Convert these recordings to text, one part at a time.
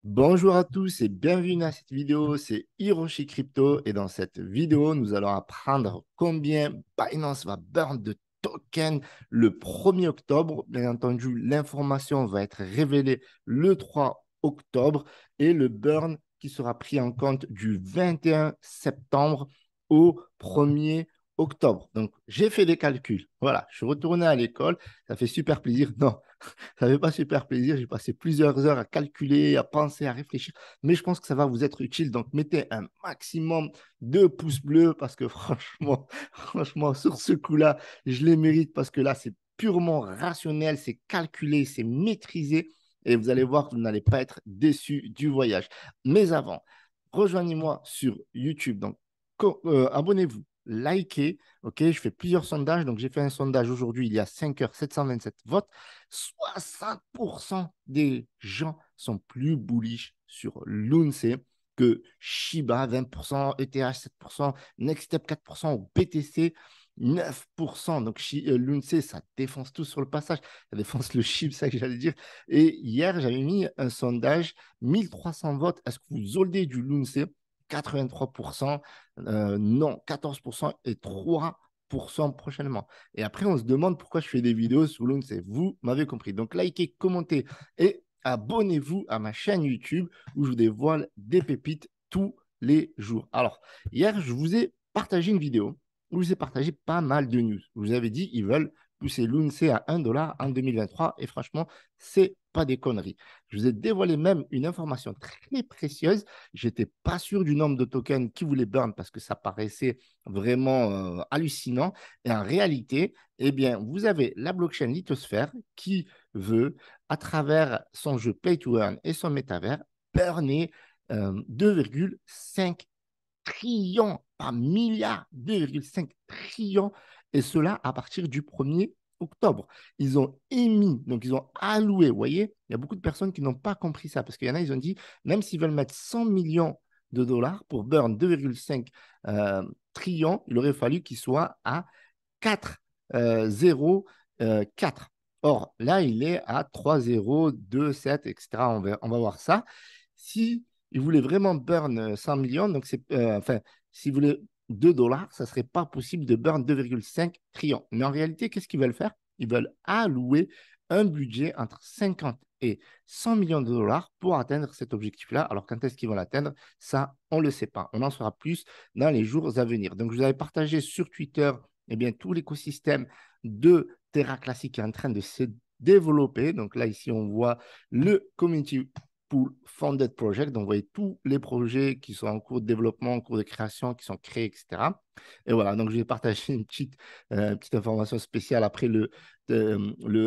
Bonjour à tous et bienvenue à cette vidéo, c'est Hiroshi Crypto et dans cette vidéo, nous allons apprendre combien Binance va burn de tokens le 1er octobre. Bien entendu, l'information va être révélée le 3 octobre et le burn qui sera pris en compte du 21 septembre au 1er octobre. Donc, j'ai fait des calculs. Voilà, je suis retourné à l'école, ça fait super plaisir. Non, ça ne fait pas super plaisir. J'ai passé plusieurs heures à calculer, à penser, à réfléchir. Mais je pense que ça va vous être utile. Donc, mettez un maximum de pouces bleus parce que franchement, franchement, sur ce coup-là, je les mérite parce que là, c'est purement rationnel, c'est calculé, c'est maîtrisé. Et vous allez voir que vous n'allez pas être déçus du voyage. Mais avant, rejoignez-moi sur YouTube. Donc, abonnez-vous, likez. OK, je fais plusieurs sondages. Donc, j'ai fait un sondage aujourd'hui, il y a 5 heures, 727 votes. 60% des gens sont plus bullish sur l'UNC que Shiba, 20%, ETH, 7%, Nextstep, 4%, ou BTC, 9%. Donc, l'UNC, ça défonce tout sur le passage. Ça défonce le SHIB, ça que j'allais dire. Et hier, j'avais mis un sondage, 1300 votes. Est-ce que vous holdez du LUNC? 83%, non, 14% et 3% prochainement. Et après, on se demande pourquoi je fais des vidéos sur l'ONCE. Vous m'avez compris. Donc, likez, commentez et abonnez-vous à ma chaîne YouTube où je vous dévoile des pépites tous les jours. Alors, hier, je vous ai partagé une vidéo où je vous ai partagé pas mal de news. Vous avez dit ils veulent pousser l'UNC à 1 dollar en 2023 et franchement, c'est pas des conneries. Je vous ai dévoilé même une information très précieuse. J'étais pas sûr du nombre de tokens qui voulaient burn parce que ça paraissait vraiment hallucinant. Et en réalité, eh bien, vous avez la blockchain Lithosphère qui veut, à travers son jeu Play to Earn et son métavers, burner 2,5 trillions, pas milliards, 2,5 trillions, et cela à partir du 1er octobre. Ils ont émis, donc ils ont alloué, vous voyez, il y a beaucoup de personnes qui n'ont pas compris ça, parce qu'il y en a, ils ont dit, même s'ils veulent mettre 100 millions de dollars pour burn 2,5 trillions, il aurait fallu qu'ils soient à 4,04. Or, là, il est à 3,027, etc. On va voir ça. Si il voulait vraiment burn 100 millions, donc c'est, enfin, s'il voulait 2 dollars, ça ne serait pas possible de burn 2,5 trillions. Mais en réalité, qu'est-ce qu'ils veulent faire? Ils veulent allouer un budget entre 50 et 100 millions de dollars pour atteindre cet objectif-là. Alors, quand est-ce qu'ils vont l'atteindre? Ça, on ne le sait pas. On en saura plus dans les jours à venir. Donc, je vous avais partagé sur Twitter eh bien, tout l'écosystème de Terra Classic est en train de se développer. Donc là, ici, on voit le Community Pool Funded Project. Donc, vous voyez tous les projets qui sont en cours de développement, en cours de création, qui sont créés, etc. Et voilà, donc je vais partager une petite information spéciale après le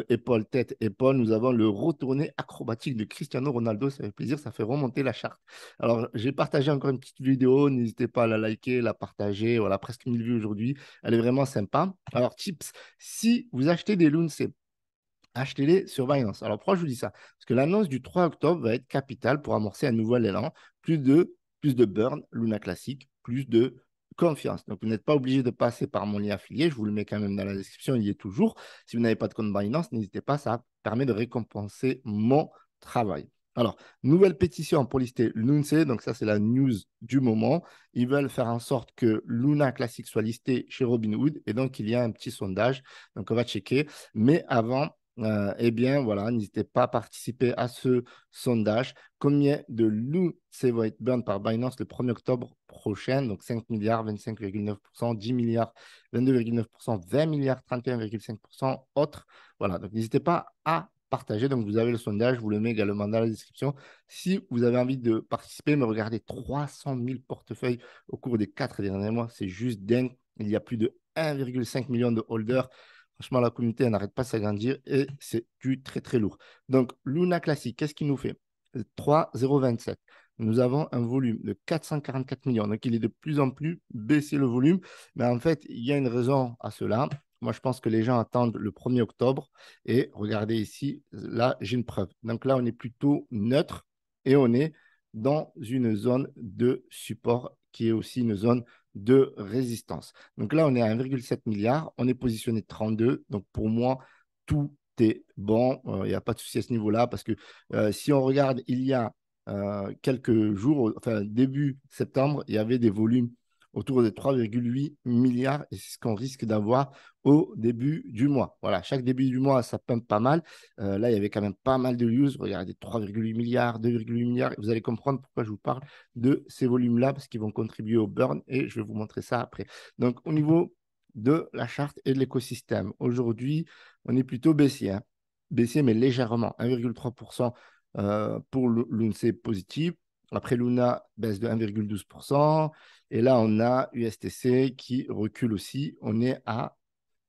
épaule, tête, épaule. Nous avons le retourné acrobatique de Cristiano Ronaldo. Ça fait plaisir, ça fait remonter la charte. Alors, j'ai partagé encore une petite vidéo. N'hésitez pas à la liker, la partager. Voilà, presque 1000 vues aujourd'hui. Elle est vraiment sympa. Alors, tips, si vous achetez des loons, c'est achetez-les sur Binance. Alors, pourquoi je vous dis ça? Parce que l'annonce du 3 octobre va être capitale pour amorcer un nouvel élan. Plus de burn, Luna classique, plus de confiance. Donc, vous n'êtes pas obligé de passer par mon lien affilié. Je vous le mets quand même dans la description, il y est toujours. Si vous n'avez pas de compte Binance, n'hésitez pas, ça permet de récompenser mon travail. Alors, nouvelle pétition pour lister Lunce, donc ça c'est la news du moment. Ils veulent faire en sorte que Luna Classic soit listé chez Robinhood et donc il y a un petit sondage, donc on va checker. Mais avant, eh bien voilà, n'hésitez pas à participer à ce sondage. Combien de Lunce vont être burn par Binance le 1er octobre prochain? Donc 5 milliards, 25,9%, 10 milliards, 22,9%, 20 milliards, 31,5%, autres. Voilà, donc n'hésitez pas à partager. Donc, vous avez le sondage, je vous le mets également dans la description. Si vous avez envie de participer, me regardez 300 000 portefeuilles au cours des 4 derniers mois. C'est juste dingue. Il y a plus de 1,5 million de holders. Franchement, la communauté n'arrête pas de s'agrandir et c'est du très, très lourd. Donc, Luna Classic, qu'est-ce qu'il nous fait? 3,027. Nous avons un volume de 444 millions. Donc, il est de plus en plus baissé le volume. Mais en fait, il y a une raison à cela. Moi, je pense que les gens attendent le 1er octobre. Et regardez ici, là, j'ai une preuve. Donc là, on est plutôt neutre et on est dans une zone de support qui est aussi une zone de résistance. Donc là, on est à 1,7 milliard. On est positionné 32. Donc pour moi, tout est bon. Il n'y a pas de souci à ce niveau-là parce que si on regarde, il y a quelques jours, enfin début septembre, il y avait des volumes autour de 3,8 milliards et c'est ce qu'on risque d'avoir au début du mois. Voilà, chaque début du mois, ça pump pas mal. Là, il y avait quand même pas mal de news. Regardez, 3,8 milliards, 2,8 milliards. Et vous allez comprendre pourquoi je vous parle de ces volumes-là parce qu'ils vont contribuer au burn et je vais vous montrer ça après. Donc, au niveau de la charte et de l'écosystème, aujourd'hui, on est plutôt baissier, hein. Baissier, mais légèrement, 1,3% pour l'UNC positif. Après, Luna baisse de 1,12%. Et là, on a USTC qui recule aussi. On est à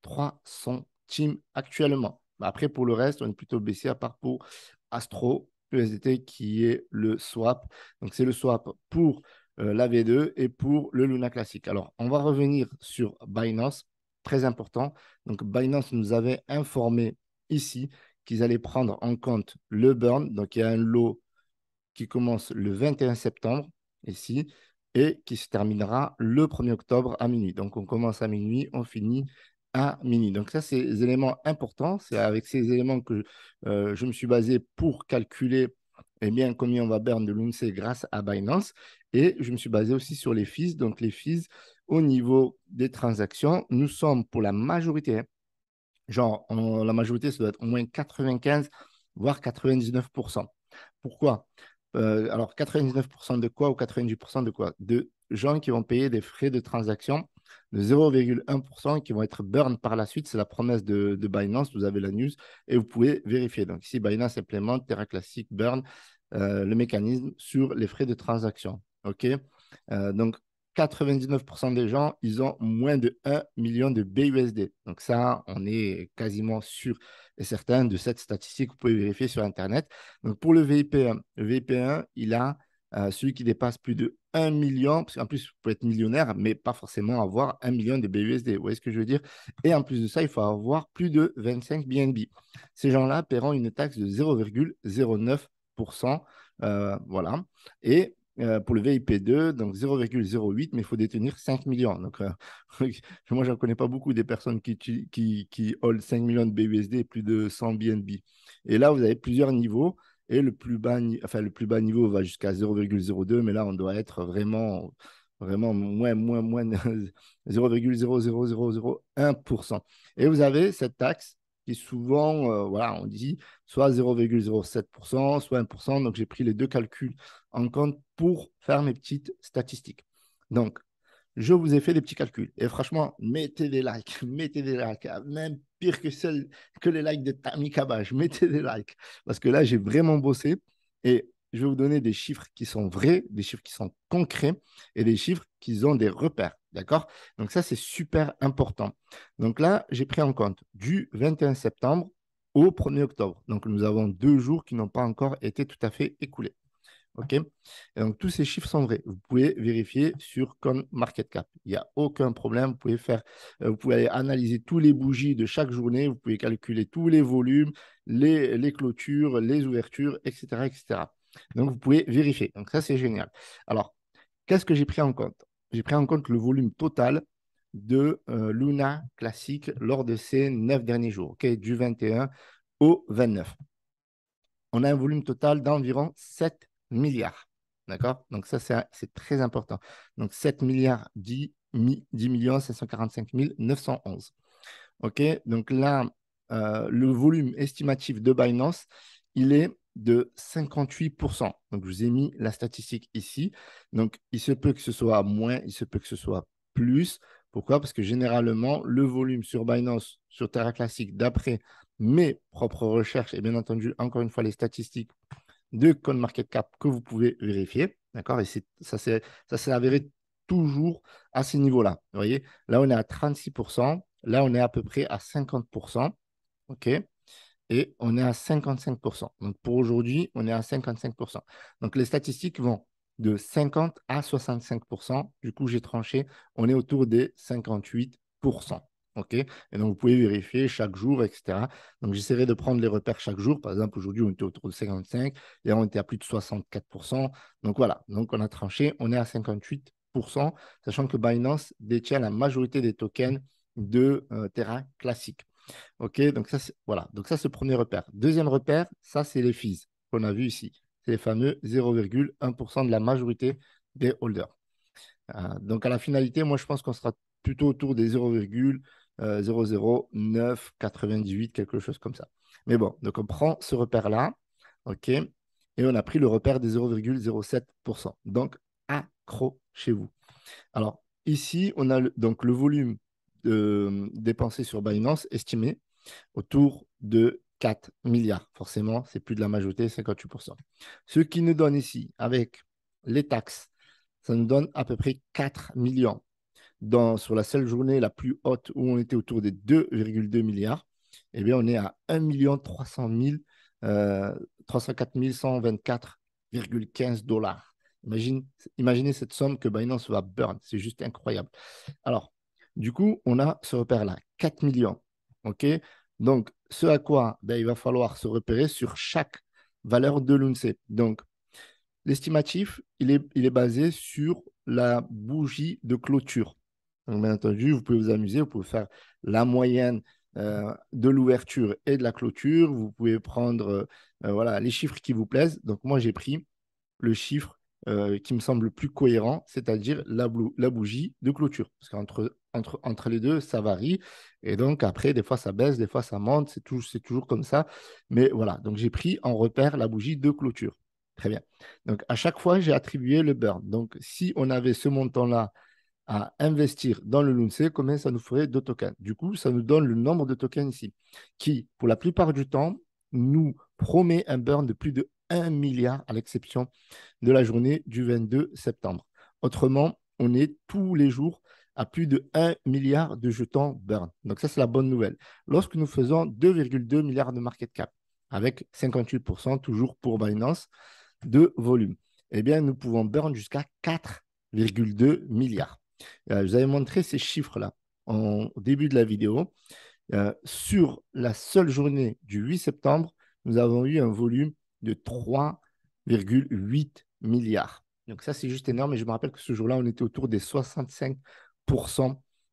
3 centimes actuellement. Après, pour le reste, on est plutôt baissé à part pour Astro USDT qui est le swap. Donc, c'est le swap pour la V2 et pour le Luna classique. Alors, on va revenir sur Binance, très important. Donc, Binance nous avait informé ici qu'ils allaient prendre en compte le burn. Donc, il y a un lot qui commence le 21 septembre ici et qui se terminera le 1er octobre à minuit. Donc, on commence à minuit, on finit à minuit. Donc, ça, c'est des éléments importants. C'est avec ces éléments que je me suis basé pour calculer eh bien, combien on va burn de l'UNC grâce à Binance. Et je me suis basé aussi sur les fees. Donc, les fees, au niveau des transactions, nous sommes pour la majorité, hein, genre, la majorité, ça doit être au moins 95, voire 99%. Pourquoi? Alors, 99% de quoi ou 98% de quoi? De gens qui vont payer des frais de transaction de 0,1% qui vont être burn par la suite. C'est la promesse de Binance. Vous avez la news et vous pouvez vérifier. Donc, ici, Binance implémente Terra Classic Burn, le mécanisme sur les frais de transaction. OK? Donc, 99% des gens, ils ont moins de 1 million de BUSD. Donc ça, on est quasiment sûr et certain de cette statistique. Vous pouvez vérifier sur Internet. Donc pour le VIP1, il a celui qui dépasse plus de 1 million, parce qu'en plus, vous pouvez être millionnaire, mais pas forcément avoir 1 million de BUSD. Vous voyez ce que je veux dire? Et en plus de ça, il faut avoir plus de 25 BNB. Ces gens-là paieront une taxe de 0,09%. Voilà. Et pour le VIP2, donc 0,08, mais il faut détenir 5 millions. Donc, moi, je n'en connais pas beaucoup des personnes qui hold 5 millions de BUSD et plus de 100 BNB. Et là, vous avez plusieurs niveaux. Et le plus bas niveau va jusqu'à 0,02, mais là, on doit être vraiment, vraiment moins 0,00001%. Et vous avez cette taxe qui est souvent, voilà, on dit soit 0,07%, soit 1%. Donc, j'ai pris les deux calculs en compte pour faire mes petites statistiques. Donc, je vous ai fait des petits calculs. Et franchement, mettez des likes, mettez des likes, même pire que les likes de Tammy Cabage, mettez des likes. Parce que là, j'ai vraiment bossé et je vais vous donner des chiffres qui sont vrais, des chiffres qui sont concrets et des chiffres qui ont des repères. D'accord? Donc ça, c'est super important. Donc là, j'ai pris en compte du 21 septembre au 1er octobre. Donc nous avons 2 jours qui n'ont pas encore été tout à fait écoulés. OK? Et donc, tous ces chiffres sont vrais. Vous pouvez vérifier sur CoinMarketCap. Il n'y a aucun problème. Vous pouvez aller analyser tous les bougies de chaque journée. Vous pouvez calculer tous les volumes, les clôtures, les ouvertures, etc., etc. Donc, vous pouvez vérifier. Donc, ça, c'est génial. Alors, qu'est-ce que j'ai pris en compte? J'ai pris en compte le volume total de Luna classique lors de ces 9 derniers jours, OK? Du 21 au 29. On a un volume total d'environ 7 milliards. D'accord? Donc, ça, c'est très important. Donc, 7 milliards 10 millions 545 911. OK? Donc là, le volume estimatif de Binance, il est de 58%. Donc, je vous ai mis la statistique ici. Donc, il se peut que ce soit moins, il se peut que ce soit plus. Pourquoi? Parce que généralement, le volume sur Binance, sur Terra Classic, d'après mes propres recherches et bien entendu, encore une fois, les statistiques de CoinMarketCap que vous pouvez vérifier. D'accord? Et ça s'est avéré toujours à ces niveaux-là. Vous voyez, là, on est à 36%. Là, on est à peu près à 50%. OK? Et on est à 55%. Donc, pour aujourd'hui, on est à 55%. Donc, les statistiques vont de 50 à 65%. Du coup, j'ai tranché. On est autour des 58%. OK? Et donc, vous pouvez vérifier chaque jour, etc. Donc, j'essaierai de prendre les repères chaque jour. Par exemple, aujourd'hui, on était autour de 55. Et on était à plus de 64%. Donc, voilà. Donc, on a tranché. On est à 58%, sachant que Binance détient la majorité des tokens de Terra classique. OK, donc ça, voilà. Donc ça, c'est le premier repère. Deuxième repère, ça, c'est les fees qu'on a vu ici. c'est les fameux 0,1% de la majorité des holders. Donc, à la finalité, moi, je pense qu'on sera plutôt autour des 0,00998, quelque chose comme ça. Mais bon, donc on prend ce repère-là, OK, et on a pris le repère des 0,07%. Donc, accrochez-vous. Alors, ici, on a donc le volume dépensé sur Binance estimé autour de 4 milliards. Forcément, c'est plus de la majorité, 58%. Ce qui nous donne ici, avec les taxes, ça nous donne à peu près 4 millions. Sur la seule journée la plus haute où on était autour des 2,2 milliards, eh bien, on est à 1 300 000, 304 124,15 dollars. Imaginez cette somme que Binance va burn. C'est juste incroyable. Alors, du coup, on a ce repère-là, 4 millions. OK? Donc, ce à quoi ben, il va falloir se repérer sur chaque valeur de l'UNC. Donc, l'estimatif, il est basé sur la bougie de clôture. Donc, bien entendu, vous pouvez vous amuser, vous pouvez faire la moyenne de l'ouverture et de la clôture. Vous pouvez prendre voilà, les chiffres qui vous plaisent. Donc, moi, j'ai pris le chiffre qui me semble le plus cohérent, c'est-à-dire la bougie de clôture. Parce qu'entre les deux, ça varie. Et donc, après, des fois, ça baisse, des fois, ça monte. C'est toujours comme ça. Mais voilà, donc j'ai pris en repère la bougie de clôture. Très bien. Donc, à chaque fois, j'ai attribué le burn. Donc, si on avait ce montant-là à investir dans le Lunce, combien ça nous ferait de tokens? Du coup, ça nous donne le nombre de tokens ici, qui, pour la plupart du temps, nous promet un burn de plus de 1 milliard, à l'exception de la journée du 22 septembre. Autrement, on est tous les jours à plus de 1 milliard de jetons burn. Donc ça, c'est la bonne nouvelle. Lorsque nous faisons 2,2 milliards de market cap, avec 58% toujours pour Binance de volume, eh bien, nous pouvons burn jusqu'à 4,2 milliards. Je vous avais montré ces chiffres-là au début de la vidéo. Sur la seule journée du 8 septembre, nous avons eu un volume de 3,8 milliards. Donc ça, c'est juste énorme. Et je me rappelle que ce jour-là, on était autour des 65%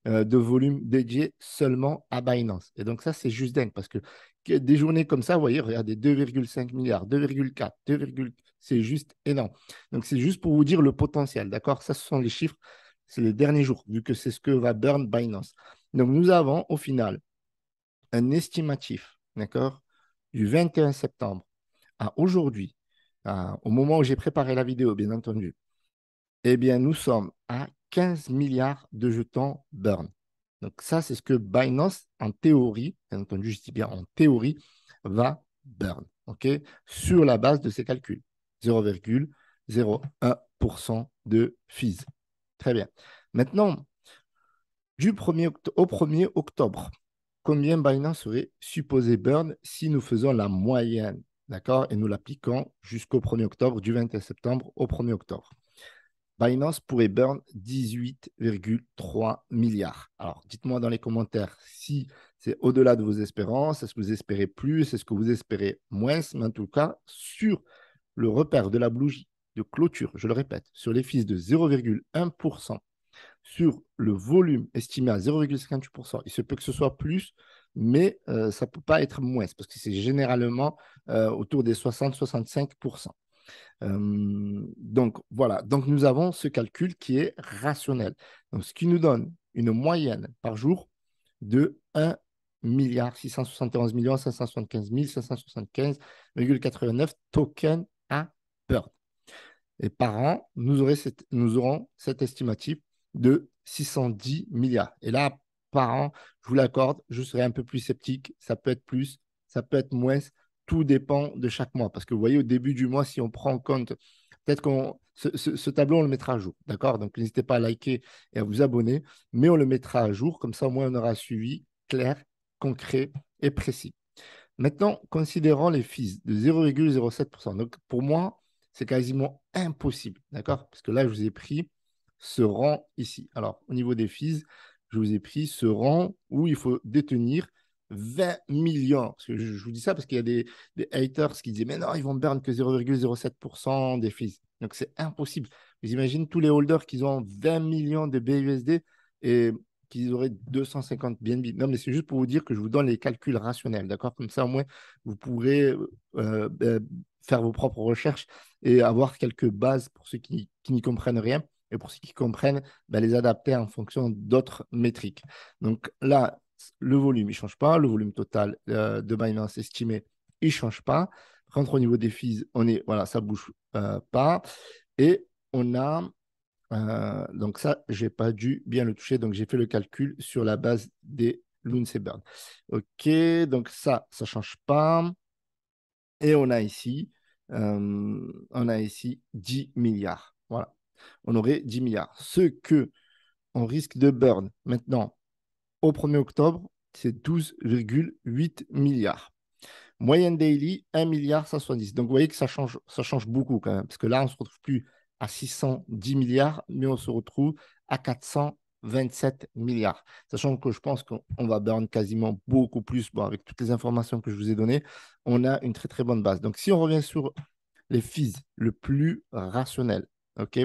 de volume dédié seulement à Binance. Et donc ça, c'est juste dingue parce que des journées comme ça, vous voyez, regardez, 2,5 milliards, 2,4, 2, c'est juste énorme. Donc c'est juste pour vous dire le potentiel, d'accord? Ça, ce sont les chiffres, c'est les derniers jours, vu que c'est ce que va burn Binance. Donc nous avons au final un estimatif, d'accord, du 21 septembre à aujourd'hui, au moment où j'ai préparé la vidéo, bien entendu, eh bien, nous sommes à 15 milliards de jetons burn. Donc, ça, c'est ce que Binance, en théorie, bien entendu, je dis bien en théorie, va burn, OK, sur la base de ses calculs. 0,01% de fees. Très bien. Maintenant, au 1er octobre, combien Binance serait supposé burn si nous faisons la moyenne, d'accord, et nous l'appliquons jusqu'au 1er octobre, du 21 septembre au 1er octobre. Binance pourrait burn 18,3 milliards. Alors, dites-moi dans les commentaires si c'est au-delà de vos espérances, est-ce que vous espérez plus, est-ce que vous espérez moins, mais en tout cas, sur le repère de la bougie de clôture, je le répète, sur les fees de 0,1%, sur le volume estimé à 0,58%. Il se peut que ce soit plus, mais ça ne peut pas être moins, parce que c'est généralement autour des 60-65%. Donc, voilà. Donc, nous avons ce calcul qui est rationnel. Donc, ce qui nous donne une moyenne par jour de 1 milliard 671 575 575,89 tokens à burn. Et par an, nous aurons cet estimatif de 610 milliards. Et là, par an, je vous l'accorde, je serai un peu plus sceptique. Ça peut être plus, ça peut être moins. Tout dépend de chaque mois. Parce que vous voyez, au début du mois, si on prend en compte, peut-être ce tableau, on le mettra à jour. D'accord? Donc, n'hésitez pas à liker et à vous abonner. Mais on le mettra à jour. Comme ça, au moins, on aura suivi clair, concret et précis. Maintenant, considérons les fees de 0,07%. Donc, pour moi, c'est quasiment impossible, d'accord? Parce que là, je vous ai pris ce rang ici. Alors, au niveau des fees, je vous ai pris ce rang où il faut détenir 20 millions. Parce que je vous dis ça parce qu'il y a des haters qui disent, mais non, ils vont burn que 0,07% des fees. Donc, c'est impossible. Vous imaginez tous les holders qui ont 20 millions de BUSD et qu'ils auraient 250 BNB. Non, mais c'est juste pour vous dire que je vous donne les calculs rationnels, d'accord? Comme ça, au moins, vous pourrez faire vos propres recherches et avoir quelques bases pour ceux qui n'y comprennent rien et pour ceux qui comprennent, ben, les adapter en fonction d'autres métriques. Donc là, le volume, il ne change pas. Le volume total de Binance estimé, il ne change pas. Par contre, au niveau des fees, voilà, ça ne bouge pas. Et on a, donc ça, je n'ai pas dû bien le toucher. Donc, j'ai fait le calcul sur la base des Loons et Burn. OK, donc ça ne change pas. Et on a ici 10 milliards. Voilà. On aurait 10 milliards. Ce que on risque de burn maintenant au 1er octobre, c'est 12,8 milliards. Moyenne daily, 1 milliard 170. Donc, vous voyez que ça change beaucoup quand même. Parce que là, on ne se retrouve plus à 610 milliards, mais on se retrouve à 427 milliards. Sachant que je pense qu'on va burn quasiment beaucoup plus. Bon, avec toutes les informations que je vous ai données, on a une très, très bonne base. Donc, si on revient sur les fees, le plus rationnel, OK?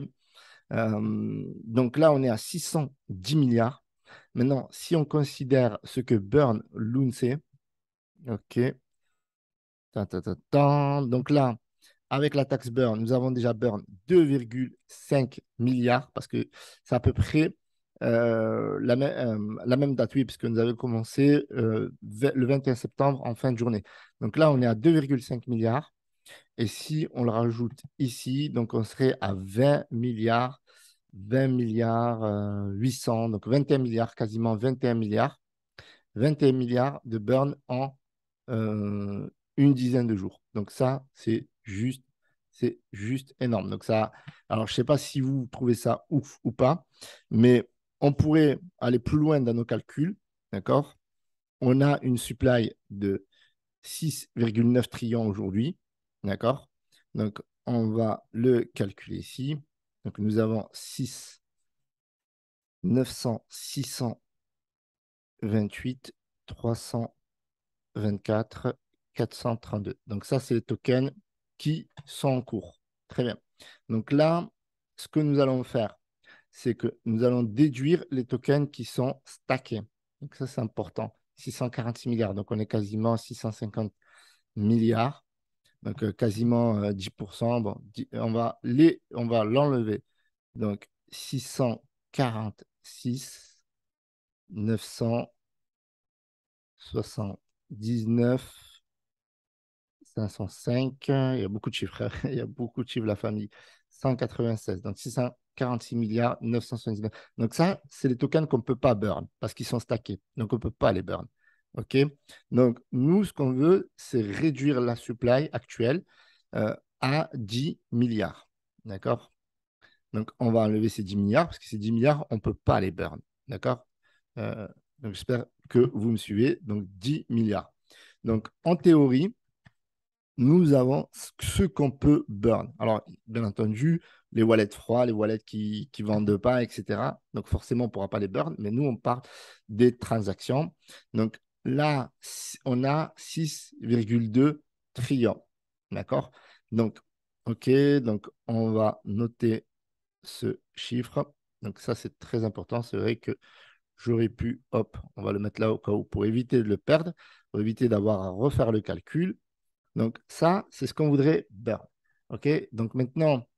Donc là, on est à 610 milliards. Maintenant, si on considère ce que burn l'UNC, OK, donc là, avec la taxe burn, nous avons déjà burn 2,5 milliards parce que c'est à peu près la même date, oui, puisque nous avons commencé le 21 septembre en fin de journée. Donc là, on est à 2,5 milliards. Et si on le rajoute ici, donc on serait à 20 milliards 800, donc 21 milliards, quasiment 21 milliards. 21 milliards de burn en une dizaine de jours. Donc ça, c'est juste énorme. Donc ça, alors je ne sais pas si vous trouvez ça ouf ou pas, mais on pourrait aller plus loin dans nos calculs, d'accord? On a une supply de 6,9 trillions aujourd'hui, d'accord? Donc on va le calculer ici. Donc nous avons 6, 900, 628, 300, 24, 432. Donc ça, c'est les tokens qui sont en cours. Très bien. Donc là, ce que nous allons faire, c'est que nous allons déduire les tokens qui sont stackés. Donc ça, c'est important. 646 milliards. Donc on est quasiment à 650 milliards. Donc quasiment 10%. Bon, on va l'enlever. Donc 646, 979, 505, il y a beaucoup de chiffres, hein. Il y a beaucoup de chiffres, la famille. 196, donc 646 milliards 979. Donc ça, c'est les tokens qu'on ne peut pas burn parce qu'ils sont stackés. Donc on ne peut pas les burn. OK? Donc nous, ce qu'on veut, c'est réduire la supply actuelle à 10 milliards. D'accord? Donc on va enlever ces 10 milliards parce que ces 10 milliards, on ne peut pas les burn. D'accord? Euh, donc j'espère que vous me suivez. Donc 10 milliards. Donc en théorie, nous avons ce qu'on peut burn. Alors, bien entendu, les wallets froids, les wallets qui ne vendent pas, etc. Donc, forcément, on ne pourra pas les burn, mais nous, on parle des transactions. Donc, là, on a 6,2 trillions. D'accord? Donc, OK, donc on va noter ce chiffre. Donc, ça, c'est très important. C'est vrai que j'aurais pu, hop, on va le mettre là au cas où pour éviter de le perdre, pour éviter d'avoir à refaire le calcul. Donc, ça, c'est ce qu'on voudrait burn. OK? Donc, maintenant,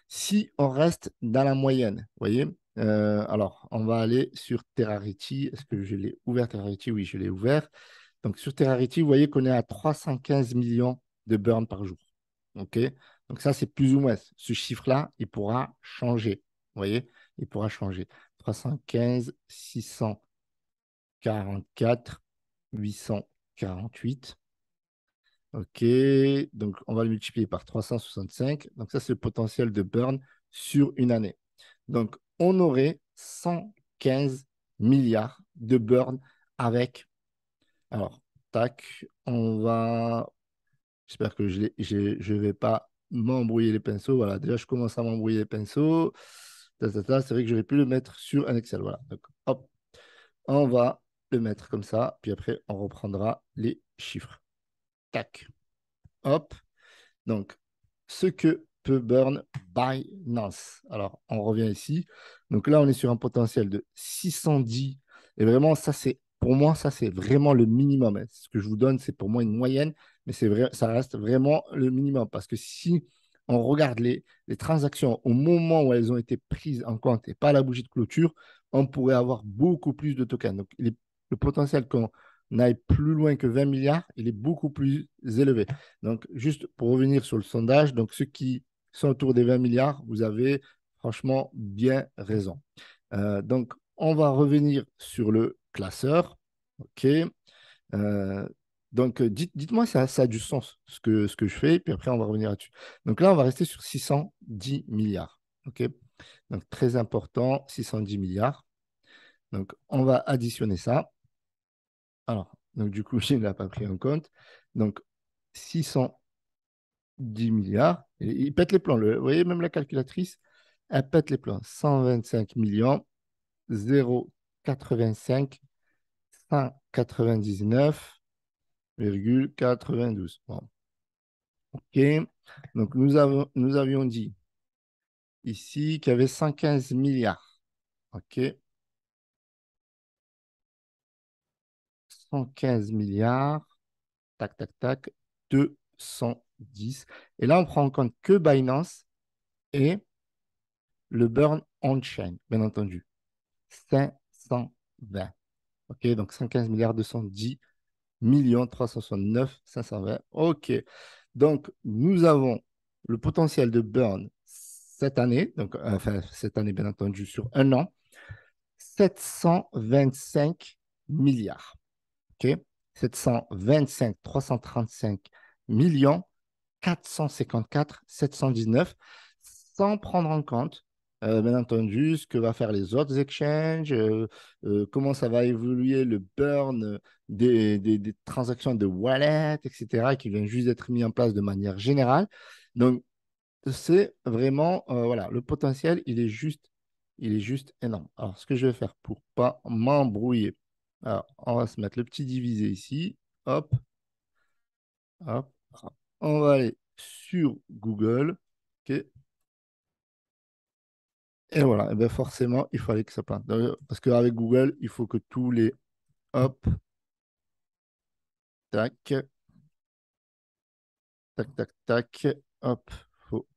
si on reste dans la moyenne, vous voyez, alors, on va aller sur Terrarity. Est-ce que je l'ai ouvert, Terrarity? Oui, je l'ai ouvert. Donc, sur Terrarity, vous voyez qu'on est à 315 millions de burn par jour. OK? Donc, ça, c'est plus ou moins. Ce chiffre-là, il pourra changer. Vous voyez? Il pourra changer. 315, 644, 848. OK, donc on va le multiplier par 365. Donc ça, c'est le potentiel de burn sur une année. Donc on aurait 115 milliards de burn avec. Alors, tac, J'espère que je ne vais pas m'embrouiller les pinceaux. Voilà, déjà, je commence à m'embrouiller les pinceaux. C'est vrai que j'aurais pu le mettre sur un Excel. Voilà, donc hop, on va le mettre comme ça. Puis après, on reprendra les chiffres. Tac, hop. Donc, ce que peut burn Binance. Alors, on revient ici. Donc là, on est sur un potentiel de 610. Et vraiment, ça, c'est pour moi, ça, c'est vraiment le minimum, hein. Ce que je vous donne, c'est pour moi une moyenne, mais c'est vrai, ça reste vraiment le minimum. Parce que si on regarde les transactions au moment où elles ont été prises en compte et pas à la bougie de clôture, on pourrait avoir beaucoup plus de tokens. Donc, le potentiel qu'on aille plus loin que 20 milliards, il est beaucoup plus élevé. Donc, juste pour revenir sur le sondage, donc ceux qui sont autour des 20 milliards, vous avez franchement bien raison. Donc, on va revenir sur le classeur. OK. Euh, donc, dites-moi si ça a du sens ce que je fais, puis après, on va revenir là-dessus. Donc là, on va rester sur 610 milliards. OK. Donc, très important, 610 milliards. Donc, on va additionner ça. Alors, donc du coup, je ne l'ai pas pris en compte. Donc, 610 milliards. Et il pète les plombs. Vous voyez, même la calculatrice, elle pète les plombs. 125 millions, 0,85, 199,92. Bon. OK. Donc, nous avions dit ici qu'il y avait 115 milliards. OK. 115 milliards. Tac, tac, tac. 210. Et là, on prend en compte que Binance et le burn on-chain, bien entendu. 520. OK. Donc, 115 milliards 210 millions 369 520. OK. Donc, nous avons le potentiel de burn cette année, donc enfin cette année bien entendu sur un an, 725 milliards. OK? 725, 335 millions 454 719, sans prendre en compte, bien entendu, ce que va faire les autres exchanges, comment ça va évoluer le burn des transactions de wallet, etc., qui vient juste d'être mis en place de manière générale. Donc, c'est vraiment, voilà, le potentiel, il est juste énorme. Alors, ce que je vais faire pour pas m'embrouiller, alors, on va se mettre le petit divisé ici. Hop, hop. On va aller sur Google. OK. Et voilà. Et bien forcément, il fallait que ça plante. Parce qu'avec Google, il faut que tous les hop, tac, tac, tac, tac, hop, faut.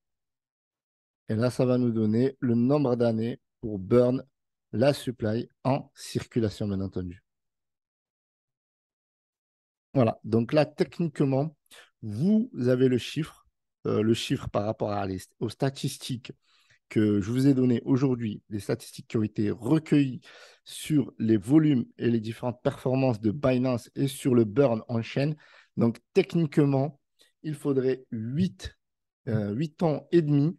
Et là, ça va nous donner le nombre d'années pour burn la supply en circulation, bien entendu. Voilà. Donc là, techniquement, vous avez le chiffre par rapport aux statistiques que je vous ai données aujourd'hui, les statistiques qui ont été recueillies sur les volumes et les différentes performances de Binance et sur le burn en chaîne. Donc, techniquement, il faudrait 8 ans et demi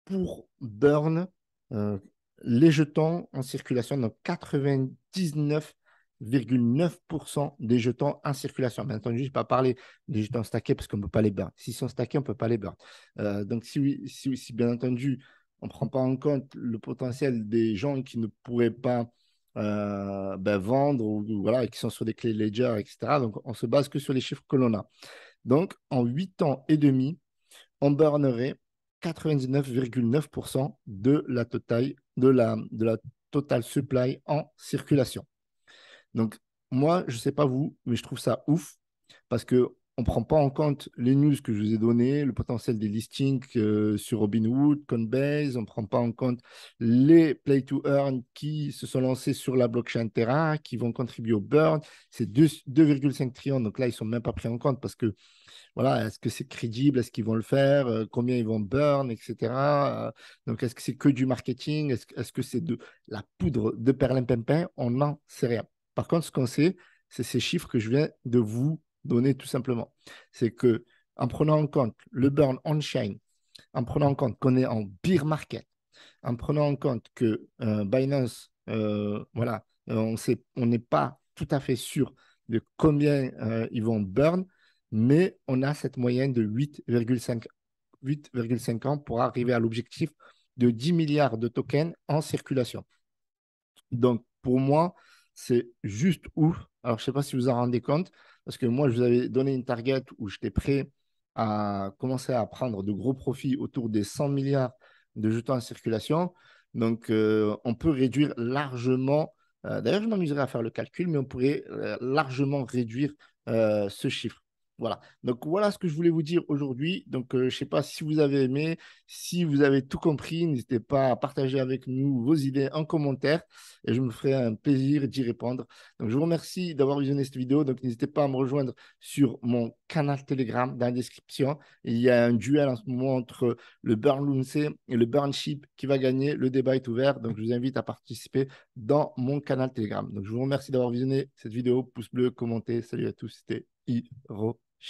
pour burn euh, les jetons en circulation, donc 99,9% des jetons en circulation. Bien entendu, je ne vais pas parler des jetons stackés parce qu'on ne peut pas les burn. S'ils sont stackés, on ne peut pas les burn. Donc, si bien entendu, on ne prend pas en compte le potentiel des gens qui ne pourraient pas vendre ou voilà, et qui sont sur des clés Ledger, etc. Donc, on se base que sur les chiffres que l'on a. Donc, en 8 ans et demi, on burnerait 99,9% de la total supply en circulation. Donc, moi, je ne sais pas vous, mais je trouve ça ouf parce que on ne prend pas en compte les news que je vous ai données, le potentiel des listings sur Robinhood, Coinbase, on ne prend pas en compte les play to earn qui se sont lancés sur la blockchain Terra, qui vont contribuer au burn. C'est 2,5 trillions, donc là, ils ne sont même pas pris en compte parce que voilà, est-ce que c'est crédible? Est-ce qu'ils vont le faire? Combien ils vont burn, etc. Donc, est-ce que c'est que du marketing? Est-ce que c'est de la poudre de perlimpinpin? On n'en sait rien. Par contre, ce qu'on sait, c'est ces chiffres que je viens de vous donner tout simplement. C'est que en prenant en compte le burn on-chain, en prenant en compte qu'on est en bear market, en prenant en compte que Binance, voilà, on n'est pas tout à fait sûr de combien ils vont burn, mais on a cette moyenne de 8,5 ans pour arriver à l'objectif de 10 milliards de tokens en circulation. Donc, pour moi, c'est juste ouf. Alors, je ne sais pas si vous en rendez compte, parce que moi, je vous avais donné une target où j'étais prêt à commencer à prendre de gros profits autour des 100 milliards de jetons en circulation. Donc, on peut réduire largement D'ailleurs, je m'amuserai à faire le calcul, mais on pourrait largement réduire ce chiffre. Voilà. Donc, voilà ce que je voulais vous dire aujourd'hui. Donc, je ne sais pas si vous avez aimé, si vous avez tout compris, n'hésitez pas à partager avec nous vos idées en commentaire et je me ferai un plaisir d'y répondre. Donc, je vous remercie d'avoir visionné cette vidéo. Donc, n'hésitez pas à me rejoindre sur mon canal Telegram dans la description. Il y a un duel en ce moment entre le Burn Lunce et le Burn Chip qui va gagner. Le débat est ouvert. Donc, je vous invite à participer dans mon canal Telegram. Donc, je vous remercie d'avoir visionné cette vidéo. Pouce bleu, commentez. Salut à tous, c'était Hiro.